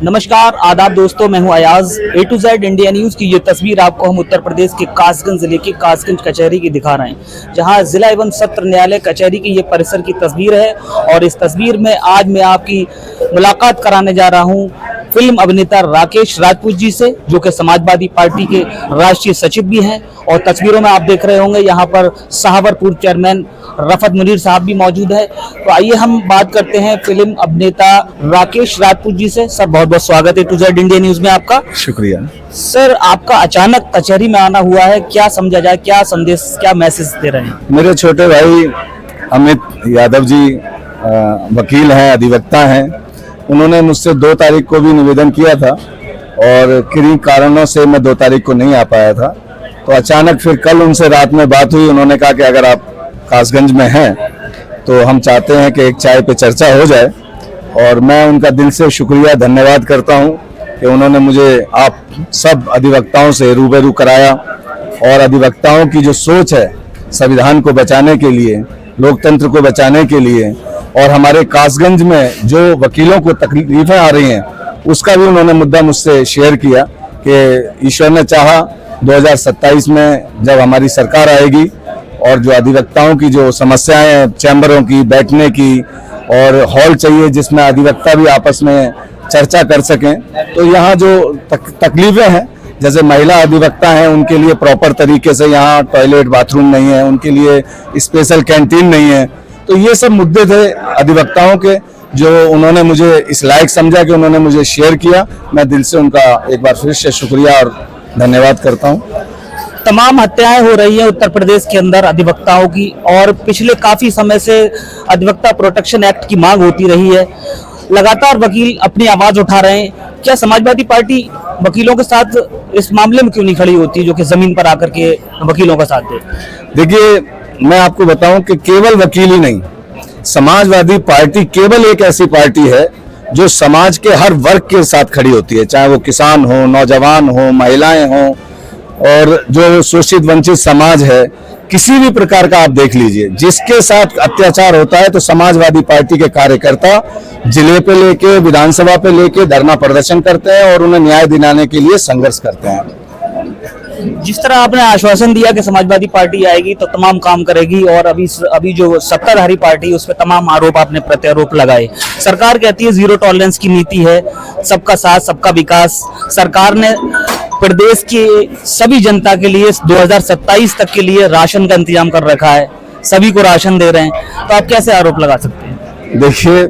नमस्कार आदाब दोस्तों, मैं हूं Ayaz. A to Z India news की ये तस्वीर आपको हम उत्तर प्रदेश के कासगंज जिले की कासगंज कचहरी की दिखा रहे हैं, जहां जिला एवं सत्र न्यायालय कचहरी की ये परिसर की तस्वीर है। और इस तस्वीर में आज मैं आपकी मुलाकात कराने जा रहा हूं फिल्म अभिनेता राकेश राजपूत जी से, जो कि समाजवादी पार्टी के राष्ट्रीय सचिव भी हैं। और तस्वीरों में आप देख रहे होंगे यहाँ पर शाहवरपुर चेयरमैन रफत मुनीर साहब भी मौजूद है। तो आइए हम बात करते हैं फिल्म अभिनेता राकेश राजपूत जी से। सर, बहुत बहुत स्वागत है A to Z India news में आपका। शुक्रिया सर, आपका अचानक कचहरी में आना हुआ है, क्या समझा जाए, क्या संदेश, क्या मैसेज दे रहे हैं? मेरे छोटे भाई अमित यादव जी वकील हैं, अधिवक्ता हैं। उन्होंने मुझसे 2 तारीख को भी निवेदन किया था और किन्हीं कारणों से मैं 2 तारीख को नहीं आ पाया था। तो अचानक फिर कल उनसे रात में बात हुई। उन्होंने कहा कि अगर आप कासगंज में हैं तो हम चाहते हैं कि एक चाय पे चर्चा हो जाए। और मैं उनका दिल से शुक्रिया धन्यवाद करता हूं कि उन्होंने मुझे आप सब अधिवक्ताओं से रूबरू कराया। और अधिवक्ताओं की जो सोच है संविधान को बचाने के लिए, लोकतंत्र को बचाने के लिए, और हमारे कासगंज में जो वकीलों को तकलीफें आ रही हैं उसका भी उन्होंने मुद्दा मुझसे शेयर किया कि ईश्वर ने चाहा 2027 में जब हमारी सरकार आएगी और जो अधिवक्ताओं की जो समस्याएं हैं, चैम्बरों की, बैठने की, और हॉल चाहिए जिसमें अधिवक्ता भी आपस में चर्चा कर सकें। तो यहाँ जो तकलीफें हैं, जैसे महिला अधिवक्ता हैं उनके लिए प्रॉपर तरीके से यहाँ टॉयलेट बाथरूम नहीं है, उनके लिए स्पेशल कैंटीन नहीं है। तो ये सब मुद्दे थे अधिवक्ताओं के, जो उन्होंने मुझे इस लायक समझा कि उन्होंने मुझे शेयर किया। मैं दिल से उनका एक बार फिर से शुक्रिया और धन्यवाद करता हूँ। तमाम हत्याएं हो रही हैं उत्तर प्रदेश के अंदर अधिवक्ताओं की, और पिछले काफी समय से अधिवक्ता प्रोटेक्शन एक्ट की मांग होती रही है। लगातार वकील अपनी आवाज उठा रहे हैं। क्या समाजवादी पार्टी वकीलों के साथ इस मामले में क्यों नहीं खड़ी होती, जो कि जमीन पर आकर के वकीलों का साथ दे? देखिए, मैं आपको बताऊं कि केवल वकील ही नहीं, समाजवादी पार्टी केवल एक ऐसी पार्टी है जो समाज के हर वर्ग के साथ खड़ी होती है, चाहे वो किसान हो, नौजवान हो, महिलाएं हो, और जो शोषित वंचित समाज है, किसी भी प्रकार का आप देख लीजिए, जिसके साथ अत्याचार होता है तो समाजवादी पार्टी के कार्यकर्ता जिले पे लेके, विधानसभा पे लेके धरना प्रदर्शन करते हैं और उन्हें न्याय दिलाने के लिए संघर्ष करते हैं। जिस तरह आपने आश्वासन दिया कि समाजवादी पार्टी आएगी तो तमाम काम करेगी, और अभी जो सत्ताधारी पार्टी उस पर तमाम आरोप आपने प्रत्यारोप लगाए। सरकार कहती है 0 टॉलरेंस की नीति है, सबका साथ सबका विकास। सरकार ने प्रदेश की सभी जनता के लिए 2027 तक के लिए राशन का इंतजाम कर रखा है, सभी को राशन दे रहे हैं। तो आप कैसे आरोप लगा सकते हैं? देखिए,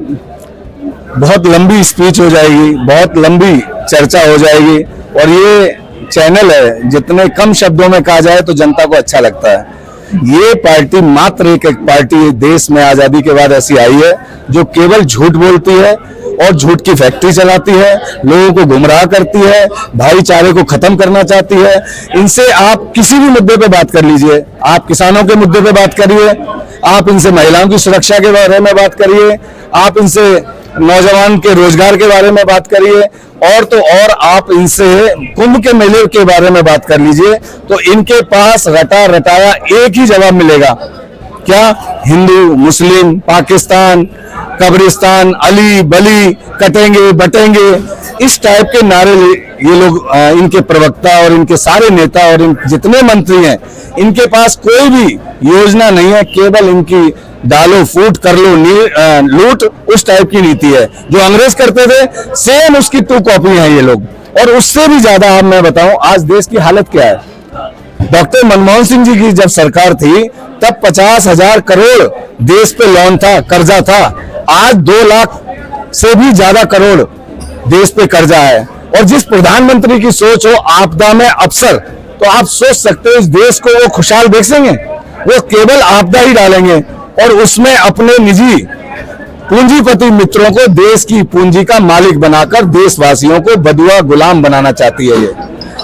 बहुत लंबी स्पीच हो जाएगी, बहुत लंबी चर्चा हो जाएगी, और ये चैनल है, जितने कम शब्दों में कहा जाए तो जनता को अच्छा लगता है। ये पार्टी मात्र एक पार्टी देश में आजादी के बाद ऐसी आई है जो केवल झूठ बोलती है और झूठ की फैक्ट्री चलाती है, लोगों को गुमराह करती है, भाईचारे को खत्म करना चाहती है। इनसे आप किसी भी मुद्दे पे बात कर लीजिए, आप किसानों के मुद्दे पे बात करिए, आप इनसे महिलाओं की सुरक्षा के बारे में बात करिए, आप इनसे नौजवान के रोजगार के बारे में बात करिए, और तो और आप इनसे कुंभ के मेले के बारे में बात कर लीजिए, तो इनके पास रटा रटाया एक ही जवाब मिलेगा। क्या? हिंदू, मुस्लिम, पाकिस्तान, कब्रिस्तान, अली बली, कटेंगे बटेंगे, इस टाइप के नारे ये लोग, इनके प्रवक्ता और इनके सारे नेता और जितने मंत्री हैं, इनके पास कोई भी योजना नहीं है, केवल इनकी डालो फूट कर लो लूट, उस टाइप की नीति है। जो अंग्रेज करते थे सेम उसकी 2 कॉपी है ये लोग। और उससे भी ज्यादा अब मैं बताऊं आज देश की हालत क्या है। डॉक्टर मनमोहन सिंह जी की जब सरकार थी तब 50,000 करोड़ देश पे लोन था, कर्जा था। आज 2 लाख से भी ज्यादा करोड़ देश पे कर्जा है। और जिस प्रधानमंत्री की सोच हो आपदा में अवसर, तो आप सोच सकते हो इस देश को वो खुशहाल देखेंगे? वो केवल आपदा ही डालेंगे और उसमें अपने निजी पूंजीपति मित्रों को देश की पूंजी का मालिक बनाकर देशवासियों को बदुआ गुलाम बनाना चाहती है ये।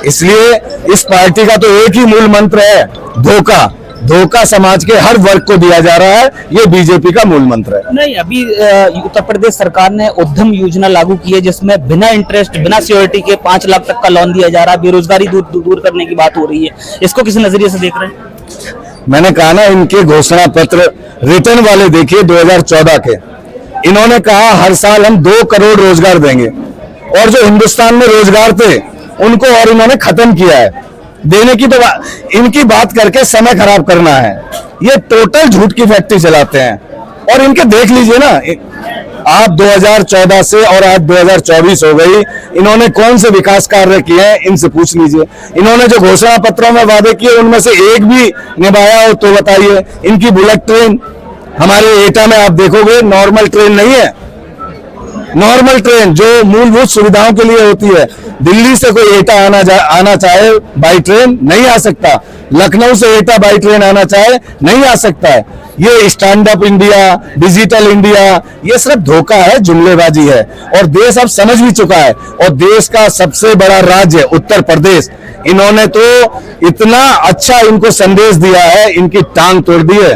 इसलिए इस पार्टी का तो एक ही मूल मंत्र है, धोखा। धोखा समाज के हर वर्ग को दिया जा रहा है, ये बीजेपी का मूल मंत्र है। नहीं, अभी उत्तर प्रदेश सरकार ने उद्यम योजना लागू की है, जिसमें बिना इंटरेस्ट, बिना सिक्योरिटी के 5 लाख तक का लोन दिया जा रहा है। बेरोजगारी दूर करने की बात हो रही है, इसको किस नजरिए से देख रहे हैं? मैंने कहा ना, इनके घोषणा पत्र रिटर्न वाले देखिए 2014 के। इन्होंने कहा हर साल हम 2 करोड़ रोजगार देंगे। और जो हिंदुस्तान में रोजगार थे उनको और इन्होंने खत्म किया है। देने की तो इनकी बात करके समय खराब करना है। ये टोटल झूठ की फैक्ट्री चलाते हैं। और इनके देख लीजिए ना, आप 2014 से और आज 2024 हो गई, इन्होंने कौन से विकास कार्य किए हैं इनसे पूछ लीजिए। इन्होंने जो घोषणा पत्रों में वादे किए उनमें से एक भी निभाया हो तो बताइए। इनकी बुलेट ट्रेन हमारे एटा में आप देखोगे नॉर्मल ट्रेन नहीं है। नॉर्मल ट्रेन जो मूलभूत सुविधाओं के लिए होती है, दिल्ली से कोई एटा आना चाहे बाई ट्रेन नहीं आ सकता, लखनऊ से एटा बाई ट्रेन आना चाहे नहीं आ सकता है। ये stand up India, digital India, ये सिर्फ धोखा है, जुमलेबाजी है। और देश अब समझ भी चुका है। और देश का सबसे बड़ा राज्य उत्तर प्रदेश, इन्होंने तो इतना अच्छा इनको संदेश दिया है, इनकी टांग तोड़ दी है।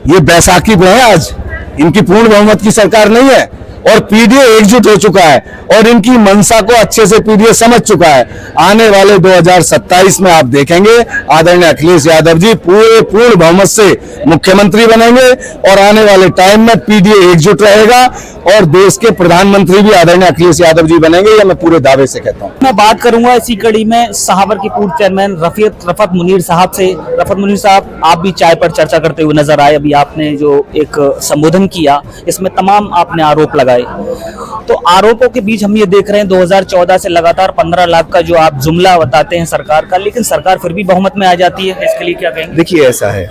ये बैसाखी पे है आज, इनकी पूर्ण बहुमत की सरकार नहीं है। और पीडीए एकजुट हो चुका है और इनकी मंशा को अच्छे से पीडीए समझ चुका है। आने वाले 2027 में आप देखेंगे आदरणीय अखिलेश यादव जी पूर्ण बहुमत से मुख्यमंत्री बनेंगे और आने वाले टाइम में पीडीए एकजुट रहेगा और देश के प्रधानमंत्री भी आदरणीय अखिलेश यादव जी बनेंगे, ये मैं पूरे दावे से कहता हूँ। मैं बात करूंगा इसी कड़ी में सहावर के पूर्व चेयरमैन रफत मुनीर साहब से। रफत मुनीर साहब, आप भी चाय पर चर्चा करते हुए नजर आए। अभी आपने जो एक संबोधन किया इसमें तमाम आपने आरोप लगाए। तो आरोपों के बीच हम ये देख रहे हैं 2014 से लगातार 15 लाख का जो आप जुमला बताते हैं सरकार का, लेकिन सरकार फिर भी बहुमत में आ जाती है। इसके लिए क्या कहेंगे? देखिए, ऐसा है,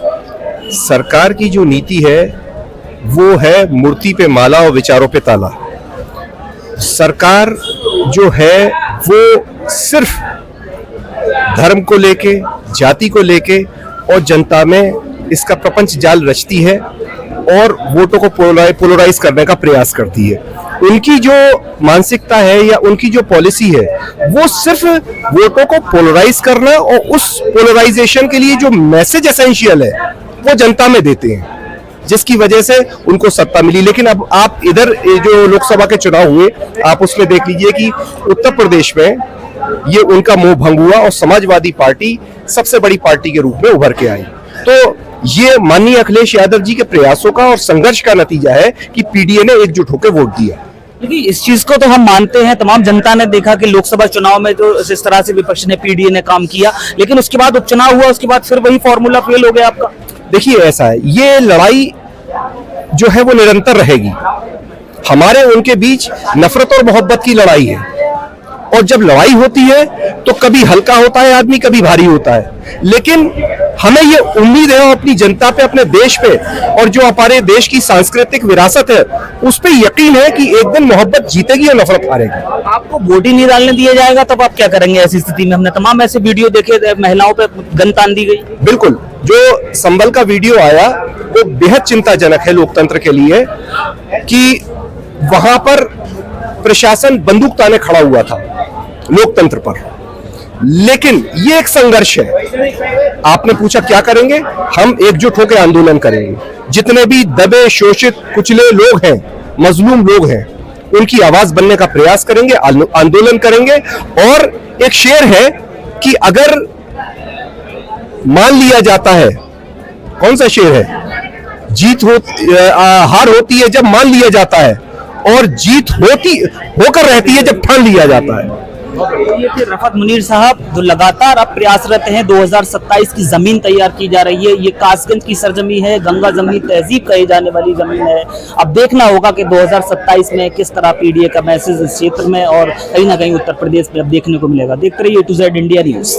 सरकार की जो नीति है वो है मूर्ति पे माला और विचारों पे ताला। सरकार जो है वो सिर्फ धर्म को लेके, जाति को लेके और जनता में इसका प्रपंच जाल रचती है और वोटों को पोलराइज करने का प्रयास करती है। उनकी जो मानसिकता है या उनकी जो पॉलिसी है वो सिर्फ वोटों को पोलराइज करना और उस पोलराइजेशन के लिए जो मैसेज एसेंशियल है वो जनता में देते हैं, जिसकी वजह से उनको सत्ता मिली। लेकिन अब आप इधर जो लोकसभा के चुनाव हुए, आप उसमें देख लीजिए कि उत्तर प्रदेश में ये उनका मोह भंग हुआ और समाजवादी पार्टी सबसे बड़ी पार्टी के रूप में उभर के आई। तो ये माननीय अखिलेश यादव जी के प्रयासों का और संघर्ष का नतीजा है कि पीडीए ने एकजुट होकर वोट दिया। देखिए, इस चीज को तो हम मानते हैं, तमाम जनता ने देखा कि लोकसभा चुनाव में तो जिस तरह से विपक्ष ने पीडीए ने काम किया, लेकिन उसके बाद उपचुनाव हुआ, उसके बाद फिर वही फॉर्मूला फेल हो गया आपका। देखिए, ऐसा है, ये लड़ाई जो है वो निरंतर रहेगी। हमारे उनके बीच नफरत और मोहब्बत की लड़ाई है और जब लड़ाई होती है तो कभी हल्का होता है आदमी, कभी भारी होता है। लेकिन हमें ये उम्मीद है अपनी जनता पे, अपने देश पे और जो हमारे देश की सांस्कृतिक विरासत है उस पे यकीन है कि एक दिन मोहब्बत जीतेगी और नफरत हारेगी। आपको वोट ही नहीं डालने दिया जाएगा तब आप क्या करेंगे ऐसी स्थिति में? हमने तमाम ऐसे वीडियो देखे, महिलाओं पे गन तान दी गई। बिल्कुल, जो संभल का वीडियो आया वो बेहद चिंताजनक है लोकतंत्र के लिए कि वहां पर प्रशासन बंदूक ताने खड़ा हुआ था लोकतंत्र पर। लेकिन ये एक संघर्ष है। आपने पूछा क्या करेंगे? हम एकजुट होकर आंदोलन करेंगे। जितने भी दबे, शोषित, कुचले लोग हैं, मजलूम लोग हैं, उनकी आवाज बनने का प्रयास करेंगे, आंदोलन करेंगे। और एक शेर है कि अगर मान लिया जाता है, कौन सा शेर है? हार होती है जब मान लिया जाता है और जीत होकर रहती है जब ठान लिया जाता है। ये थे रफत मुनीर साहब, जो लगातार अब प्रयासरत हैं। 2027 की जमीन तैयार की जा रही है। ये कासगंज की सरजमी है, गंगा जमीन तहजीब कही जाने वाली जमीन है। अब देखना होगा कि 2027 में किस तरह पीडीए का मैसेज इस क्षेत्र में और कहीं ना कहीं उत्तर प्रदेश में अब देखने को मिलेगा। देखते रहिए A to Z India news.